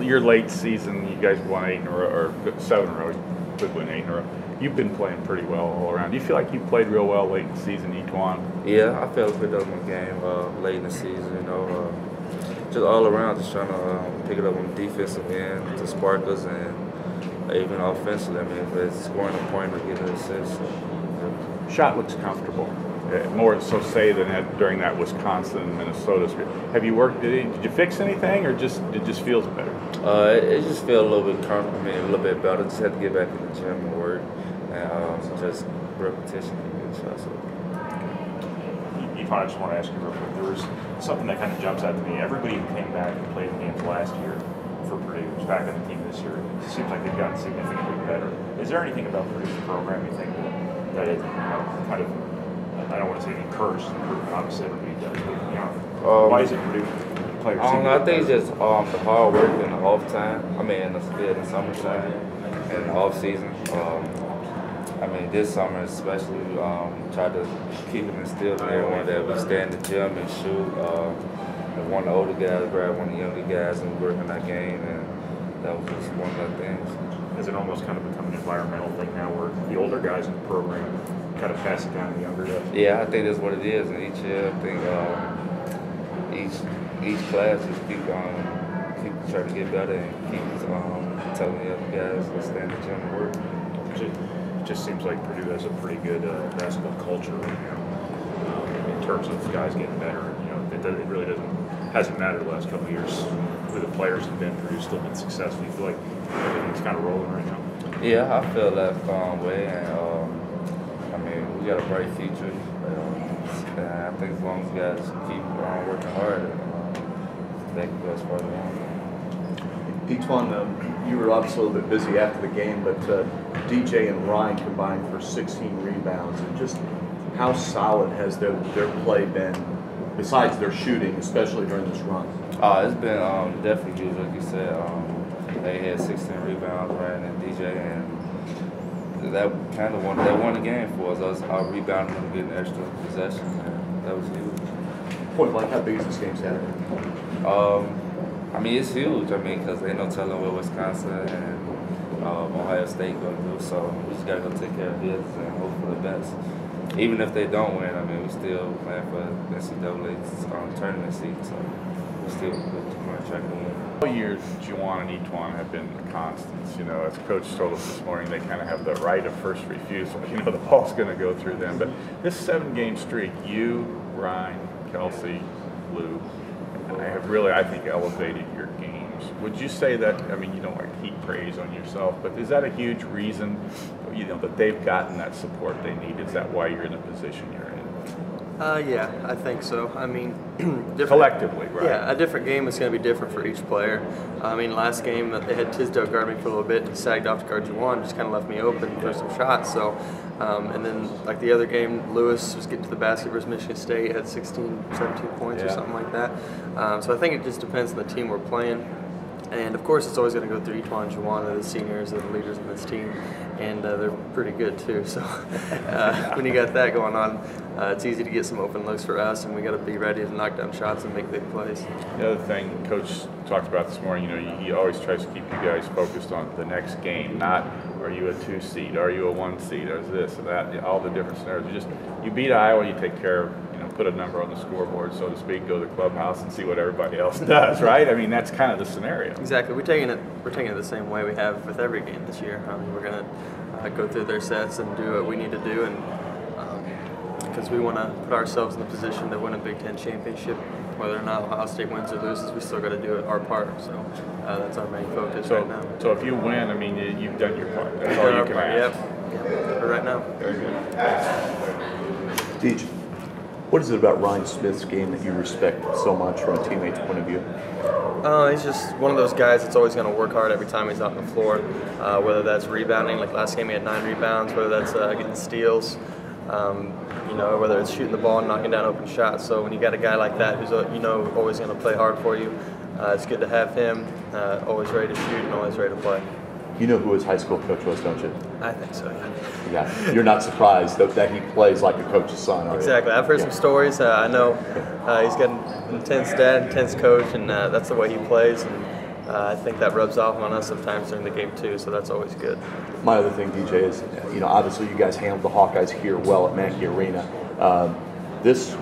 your late season, you guys won 8 in a row, or 7 in a row. You could win 8 in a row. You've been playing pretty well all around. Do you feel like you played real well late in the season, Equan? Yeah, I felt good up in the game late in the season. You know, just all around, just trying to pick it up on the defensive end to spark us, and even offensively. I mean, if it's scoring a point or getting an assist. So, yeah. Shot looks comfortable. More so say than during that Wisconsin and Minnesota script. Have you worked? Did you fix anything, or it just feels better? It just feels a little bit comfortable. I mean, a little bit better. Just had to get back in the gym and work, and just repetition and shots. I just want to ask you real quick. There was something that kind of jumps out to me. Everybody who came back and played in games last year for Purdue is back on the team this year. It seems like they've gotten significantly better. Is there anything about Purdue's program you think that it kind of, I don't want to say encouraged improvement, obviously everybody does, but why is it Purdue players? I think it's just the hard work in the off time. I mean, in the summertime and the off season. I mean, this summer especially, tried to keep it instilled in everyone that we stay in the gym and shoot. One of the older guys grabbed one of the younger guys and work on that game, and that was just one of the things. Has it almost kind of become an environmental thing now where the older guys in the program kind of pass it down to the younger guys? Yeah, I think that's what it is. And each year, I think each class just keep trying to get better and keep telling the other guys to stay in the gym and work. It just seems like Purdue has a pretty good basketball culture right now in terms of guys getting better. It really hasn't mattered the last couple of years who the players have been. Purdue's still been successful. You feel like everything's kind of rolling right now? Yeah, I feel that way, and I mean, we got a bright future. And I think as long as guys keep working hard, they can go as far as they want. Equan, you were obviously a little bit busy after the game, but DJ and Ryan combined for 16 rebounds. And just how solid has their play been, besides their shooting, especially during this run? It's been definitely huge, like you said. They had 16 rebounds, Ryan and DJ, and that kind of won the game for us. I was rebounding them, getting extra possessions, and that was huge. Point blank, how big is this game Saturday? I mean, it's huge. I mean, because ain't no telling what Wisconsin and Ohio State going to do. So we just got to go take care of business and hope for the best. Even if they don't win, I mean, we still playing for NCAA tournament seat. So we still trying to win. All years, Juwan and Equan have been constants. As Coach told us this morning, they kind of have the right of first refusal. The ball's going to go through them. But this 7-game streak, you, Ryan, Kelsey, Lou, have really, I think, elevated your games. Would you say that, I mean, you don't like to heap praise on yourself, but is that a huge reason, that they've gotten that support they need? Is that why you're in the position you're in? Yeah, I think so. I mean, collectively, right? Yeah, a different game is going to be different for each player. I mean, last game they had Tisdale guard me for a little bit and sagged off to guard Juwan, just kind of left me open for some shots. So, and then like the other game, Lewis was getting to the basket versus Michigan State, had 16, 17 points or something like that. So I think it just depends on the team we're playing. And of course, it's always going to go through Equan and Juwan, the seniors, the leaders in this team, and they're pretty good too. So when you got that going on, it's easy to get some open looks for us, and we got to be ready to knock down shots and make big plays. The other thing Coach talked about this morning, he always tries to keep you guys focused on the next game, not are you a 2 seed, are you a 1 seed, or this or that, all the different scenarios. You beat Iowa, you take care of. Put a number on the scoreboard, so to speak, go to the clubhouse and see what everybody else does, right? I mean, that's kind of the scenario. Exactly. We're taking it the same way we have with every game this year. We're going to go through their sets and do what we need to do, and because we want to put ourselves in the position to win a Big Ten championship. Whether or not Ohio State wins or loses, we still got to do our part. So that's our main focus right now. So if you win, I mean, you've done your part. That's all you can ask. Yep. For right now. Very good. Teach. What is it about Ryan Smith's game that you respect so much from a teammate's point of view? He's just one of those guys that's always going to work hard every time he's out on the floor, whether that's rebounding, like last game he had 9 rebounds, whether that's getting steals, whether it's shooting the ball and knocking down open shots. So when you got a guy like that who's always going to play hard for you, it's good to have him always ready to shoot and always ready to play. You know who his high school coach was, don't you? I think so, yeah. Yeah, you're not surprised that he plays like a coach's son, are you? Exactly. I've heard some stories. I know he's got an intense dad, intense coach, and that's the way he plays. And I think that rubs off on us sometimes during the game too, so that's always good. My other thing, DJ, is obviously you guys handled the Hawkeyes here well at Mackey Arena. This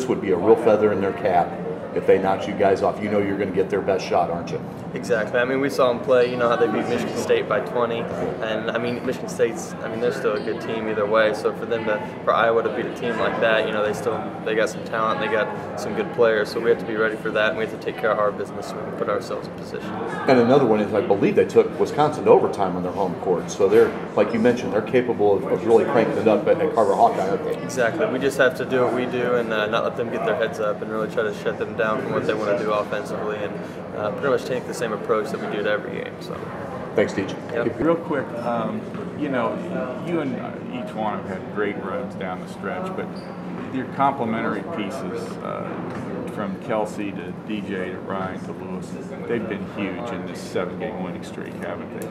would be a real feather in their cap if they knock you guys off. You know you're going to get their best shot, aren't you? Exactly. I mean, we saw them play. You know how they beat Michigan State by 20, and I mean Michigan State's. I mean they're still a good team either way. So for Iowa to beat a team like that, they got some talent, they got some good players. So we have to be ready for that, and we have to take care of our business so we can put ourselves in position. And another one is I believe they took Wisconsin to overtime on their home court. So they're, like you mentioned, they're capable of really cranking it up at Carver Hawkeye. Okay. Exactly. We just have to do what we do and not let them get their heads up and really try to shut them down from what they want to do offensively and pretty much take the same approach that we do to every game. So, thanks, DJ. Yep. Real quick, you and each one have had great runs down the stretch, but your complementary pieces from Kelsey to DJ to Ryan to Lewis, they've been huge in this 7-game winning streak, haven't they?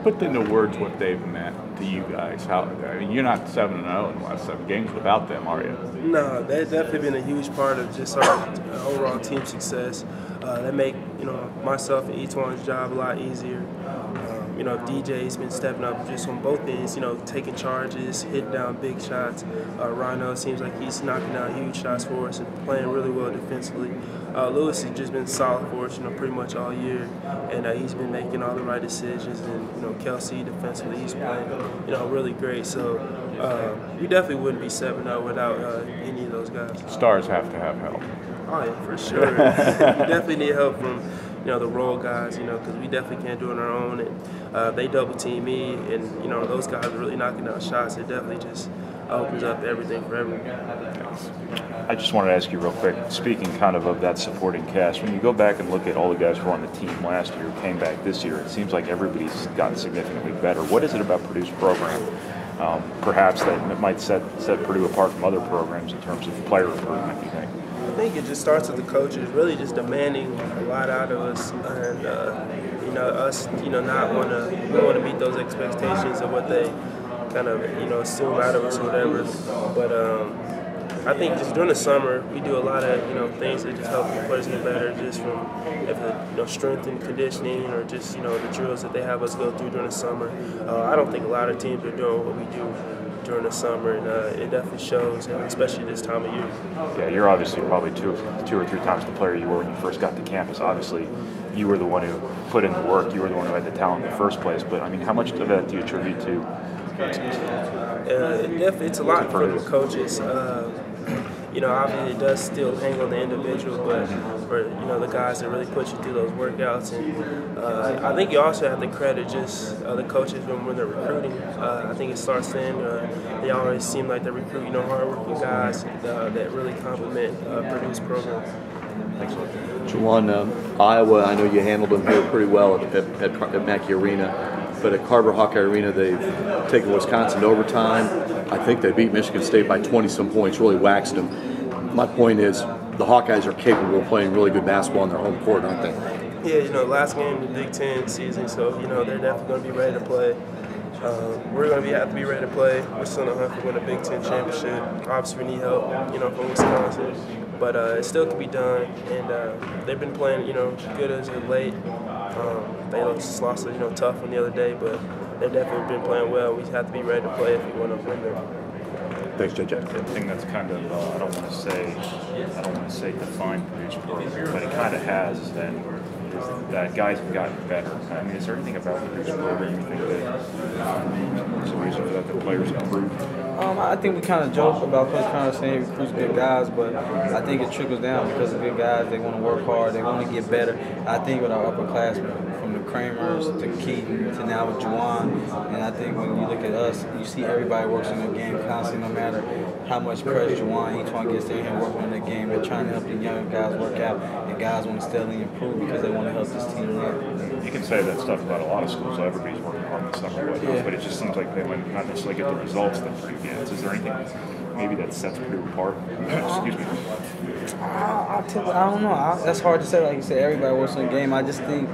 Put into words what they've meant to you guys. I mean, you're not 7-0 in the last 7 games without them, are you? No, they've definitely been a huge part of just our overall team success. They make myself and each one's job a lot easier. DJ's been stepping up just on both ends, taking charges, hitting down big shots. Rhino seems like he's knocking out huge shots for us and playing really well defensively. Lewis has just been solid for us, pretty much all year, and he's been making all the right decisions. And Kelsey defensively, he's playing, really great. So we definitely wouldn't be 7-0 without any of those guys. Stars have to have help. Oh yeah, for sure. We definitely need help from the role guys, because we definitely can't do it on our own. And they double team me, and those guys are really knocking out shots. It definitely just opens up everything for everyone. I just wanted to ask you real quick, speaking kind of that supporting cast, when you go back and look at all the guys who were on the team last year, came back this year, it seems like everybody's gotten significantly better. What is it about Purdue's program, perhaps that might set Purdue apart from other programs in terms of player improvement, you think? I think it just starts with the coaches really just demanding a lot out of us, and us not want to meet those expectations of what they kind of assume out of us or whatever. But I think just during the summer we do a lot of things that just help the players get better, just from strength and conditioning, or just the drills that they have us go through during the summer. I don't think a lot of teams are doing what we do during the summer, and it definitely shows, especially this time of year. Yeah, you're obviously probably two or three times the player you were when you first got to campus. Obviously, you were the one who put in the work. You were the one who had the talent in the first place. But I mean, how much of that do you attribute to? It's a lot from the coaches. Obviously it does still hang on the individual, but for the guys that really put you through those workouts, and I think you also have to credit just the coaches when they're recruiting. I think it starts then. They always seem like they're recruiting hardworking guys that really complement Purdue's program. Thanks. Juwan, Iowa, I know you handled them here pretty well at Mackey Arena. But at Carver Hawkeye Arena, they've taken Wisconsin to overtime. I think they beat Michigan State by 20-some points, really waxed them. My point is the Hawkeyes are capable of playing really good basketball on their home court, aren't they? Yeah, last game of the Big Ten season, so, they're definitely going to be ready to play. We're going to have to be ready to play. We're still in the hunt for win a Big Ten championship. Obviously, we need help, from Wisconsin. But it still can be done, and they've been playing, good as of late. They just lost tough one the other day, but they've definitely been playing well. We have to be ready to play if we want to win there. Thanks, JJ. The thing that's kind of I don't want to say defined Purdue's program, but it kind of has, is that guys have gotten better. I mean, is there anything about Purdue's program you think that there's a reason for that the players improve? I think we kind of joke about Coach Connor saying he recruits good guys, but I think it trickles down because of good guys. They want to work hard. They want to get better. I think with our upperclassmen, from the Kramers to Keaton to now with Juwan, and I think when you look at us, you see everybody works on their game constantly, no matter how much pressure Juwan, each one gets there and working on their game. They're trying to help the young guys work out, and guys want to steadily improve because they want to help this team win. You can say that stuff about a lot of schools. Everybody's working hard this summer, but it just seems like they might not necessarily get the results that Purdue gets. Is there anything maybe that sets Purdue apart? Excuse me. I don't know. That's hard to say. Like you said, everybody works on the game. I just think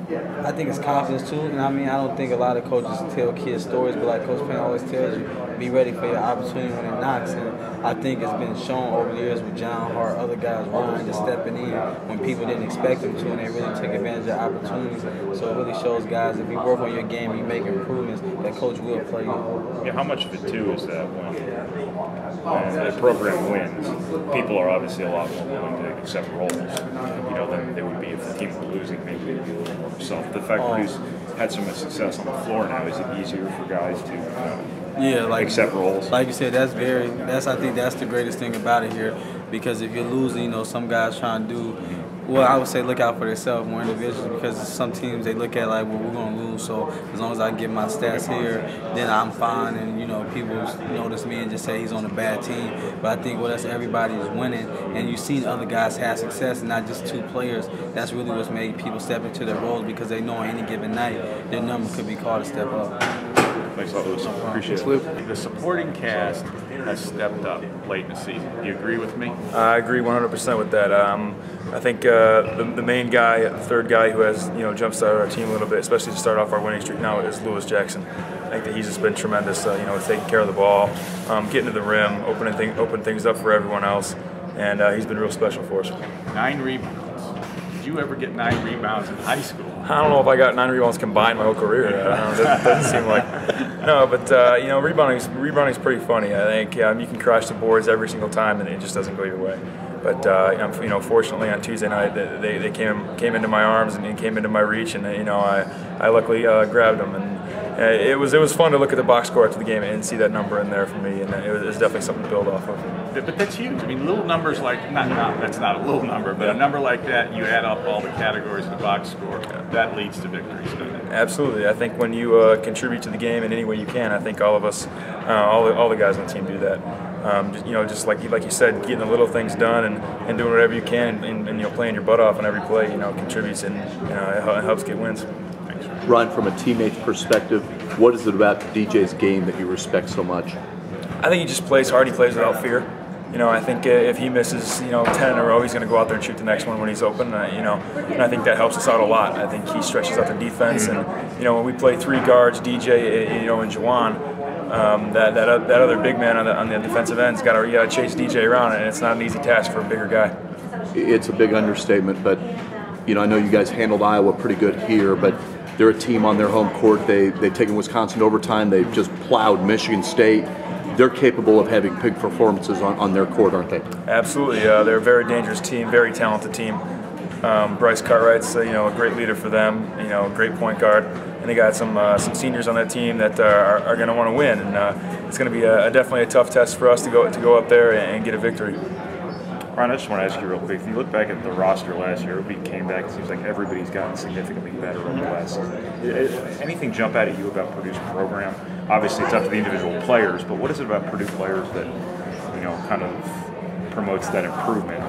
I think it's confidence too, and I mean, I don't think a lot of coaches tell kids stories, but like Coach Payne always tells you, be ready for your opportunity when it knocks. And I think it's been shown over the years with John Hart, other guys, Ryan, just stepping in when people didn't expect them to, and they really took advantage of opportunities. So it really shows guys, if you work on your game and you make improvements, that coach will play you. Yeah, how much of it too is that when the program wins, people are obviously a lot more willing to accept roles, than they would be if the team were losing. Maybe they'd be a little more self. The fact that he's had so much success on the floor now, is it easier for guys to accept roles? Like you said, I think that's the greatest thing about it here, because if you're losing, some guys trying to do. Well, I would say look out for themselves more individually, because some teams they look at like, well, we're going to lose, so as long as I get my stats here, then I'm fine, and people notice me and just say he's on a bad team. But I think that's everybody is winning, and you've seen other guys have success, and not just two players. That's really what's made people step into their roles, because they know on any given night their number could be called to step up. Thanks a lot, Lewis. Appreciate it. The supporting cast has stepped up late in the season. Do you agree with me? I agree 100% with that. I think the main guy, the third guy who has jump-started our team a little bit, especially to start off our winning streak now, is Lewis Jackson. I think that he's just been tremendous. Taking care of the ball, getting to the rim, opening things up for everyone else, and he's been real special for us. 9 rebounds. Did you ever get 9 rebounds in high school? I don't know if I got 9 rebounds combined my whole career. It doesn't seem like. No, but rebounding's pretty funny. I think you can crash the boards every single time, and it just doesn't go your way. But fortunately on Tuesday night they came into my arms and came into my reach, and I luckily grabbed them, and it was fun to look at the box score after the game and see that number in there for me, and it was definitely something to build off of. But that's huge. I mean, little numbers like that's not a little number, but a number like that, you add up all the categories of the box score, that leads to victories, doesn't it? Absolutely. I think when you contribute to the game in any way you can, I think all of us, all the guys on the team do that. Just like you said, getting the little things done and doing whatever you can, and playing your butt off on every play, contributes, and it helps get wins. Ryan, from a teammate's perspective, what is it about DJ's game that you respect so much? I think he just plays hard. He plays without fear. I think if he misses, 10 in a row, he's going to go out there and shoot the next one when he's open. And I think that helps us out a lot. I think he stretches out the defense, and when we play 3 guards, DJ, and Juwan, that other big man on the defensive end's got to chase DJ around, and it's not an easy task for a bigger guy. It's a big understatement, but I know you guys handled Iowa pretty good here, but they're a team on their home court. They've taken Wisconsin overtime. They've just plowed Michigan State. They're capable of having big performances on their court, aren't they? Absolutely. They're a very dangerous team, very talented team. Bryce Cartwright's a great leader for them, great point guard. And they got some seniors on that team that are going to want to win. And it's going to be definitely a tough test for us to go up there and get a victory. Ryan, I just want to ask you real quick. If you look back at the roster last year, everybody came back. It seems like everybody's gotten significantly better over the last season. Anything jump out at you about Purdue's program? Obviously, it's up to the individual players, but what is it about Purdue players that kind of promotes that improvement?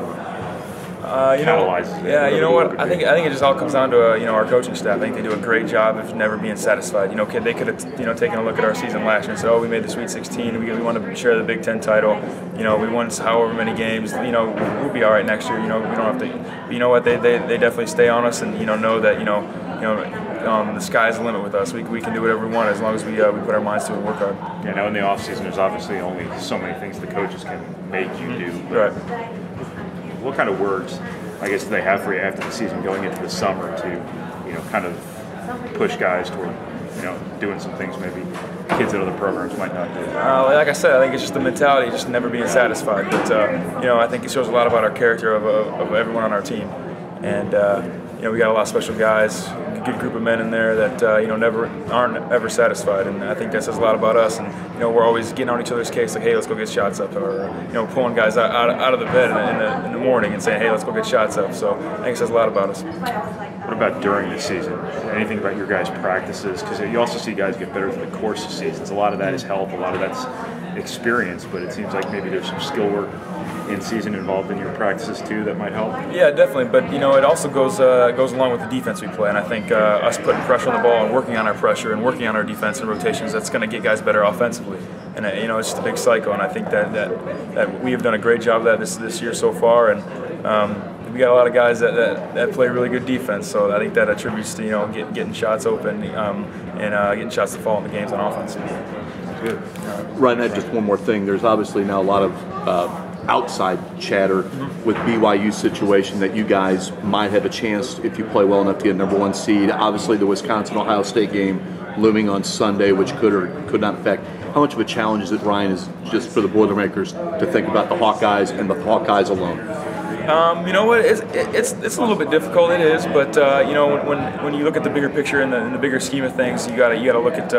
Catalyzes it? Yeah, you know what? I think it just all comes down to our coaching staff. I think they do a great job of never being satisfied. They could have taken a look at our season last year and said, oh, we made the Sweet 16. We want to share the Big Ten title. We won however many games. We'll be all right next year. We don't have to. But you know what? They definitely stay on us, and know that the sky's the limit with us. We can do whatever we want as long as we put our minds to it and work hard. Yeah. Now in the off season, there's obviously only so many things the coaches can make you do. Right. What kind of words, I guess, do they have for you after the season, going into the summer to, kind of push guys toward, doing some things maybe kids at other programs might not do? Like I said, I think it's just the mentality, just never being satisfied. But I think it shows a lot about our character of everyone on our team, and we got a lot of special guys, a good group of men in there that aren't ever satisfied, and I think that says a lot about us. And we're always getting on each other's case, like, hey, let's go get shots up, or pulling guys out of the bed in the morning and saying, hey, let's go get shots up. So I think it says a lot about us. What about during the season? Anything about your guys' practices? Because you also see guys get better through the course of seasons. A lot of that is health, a lot of that's experience, but it seems like maybe there's some skill work in season involved in your practices too that might help? Yeah, definitely. But you know, it also goes along with the defense we play, and I think us putting pressure on the ball and working on our pressure and working on our defense and rotations, that's going to get guys better offensively. And you know, it's just a big cycle, and I think that we have done a great job of that this year so far, and we got a lot of guys that play really good defense. So I think that attributes to, you know, getting shots open and getting shots to fall in the games on offense. Good. Ryan, I just one more thing. There's obviously now a lot of outside chatter with BYU's situation that you guys might have a chance, if you play well enough, to get a #1 seed. Obviously, the Wisconsin-Ohio State game looming on Sunday, which could or could not affect. How much of a challenge is it, Ryan, is just for the Boilermakers to think about the Hawkeyes and the Hawkeyes alone? You know what? It's a little bit difficult. It is, but you know, when you look at the bigger picture and the bigger scheme of things, you gotta look at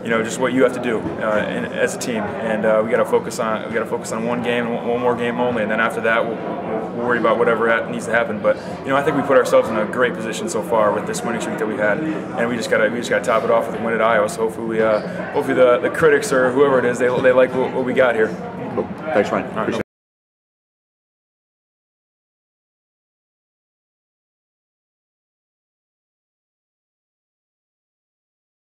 you know, just what you have to do as a team, and we gotta focus on one game, one more game only, and then after that we'll worry about whatever needs to happen. But you know, I think we put ourselves in a great position so far with this winning streak that we had, and we just gotta top it off with a win at Iowa. So hopefully the critics or whoever it is, they like what we got here. Cool. Thanks, Ryan. Appreciate it.